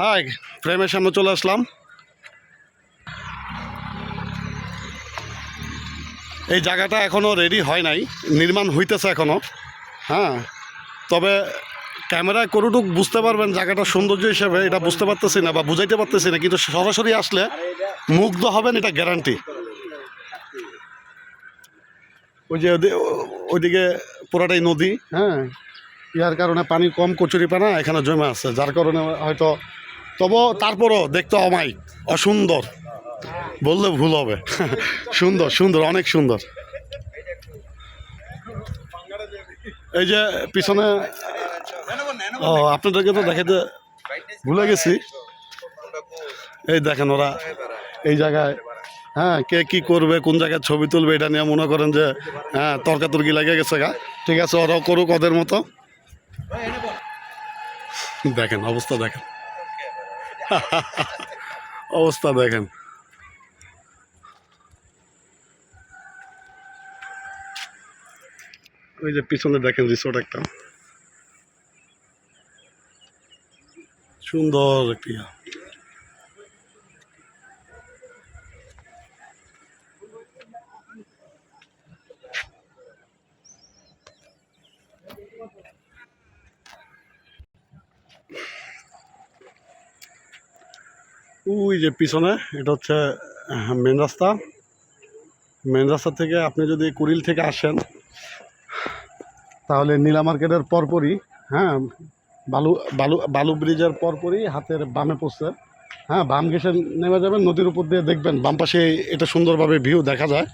High, ফ্রেমের সামনে চলে আসলাম। এই জায়গাটা এখনও রেডি হয় নাই, নির্মাণ হইতেছে এখনও। হ্যাঁ, তবে ক্যামেরায় কতটুক বুঝতে পারবেন জায়গাটার সৌন্দর্য হিসেবে এটা বুঝতে পারতেছি না বা বুঝাইতে পারতেছি না, কিন্তু সরাসরি আসলে মুগ্ধ হবেন, এটা গ্যারান্টি। ওই যে ওইদিকে পুরাটাই নদী। হ্যাঁ, ইয়ার কারণে পানি কম, কচুরিপানা এখানে জমে আছে, যার কারণে হয়তো, তবু তারপরও দেখতে অমায়িক, অসুন্দর বললে ভুল হবে। সুন্দর সুন্দর, অনেক সুন্দর। এই যে পিছনে, ও আপনাদেরকে তো দেখাতে ভুলে গেছি। এই দেখেন ওরা এই জায়গায়, হ্যাঁ, কে কি করবে, কোন জায়গায় ছবি তুলবে, এটা নিয়ে মনে করেন যে হ্যাঁ তর্কাতর্কি লেগে গেছে গা। ঠিক আছে, ওরাও করুক ওদের মতো। দেখেন অবস্থা, দেখেন অবস্থা দেখেন। ওই যে পিছনে দেখেন রিসোর্ট একটা সুন্দর একটি। ওই যে পিছনে এটা হচ্ছে মেন রাস্তা। মেন রাস্তা থেকে আপনি যদি কুড়িল থেকে আসেন তাহলে নীলা মার্কেটের পরপরই, হ্যাঁ, বালু বালু বালু ব্রিজের পরপরই হাতের বামে পড়ছে। হ্যাঁ, বাম ঘেসে নেমে যাবেন, নদীর উপর দিয়ে দেখবেন বাম পাশে এটা সুন্দরভাবে ভিউ দেখা যায়।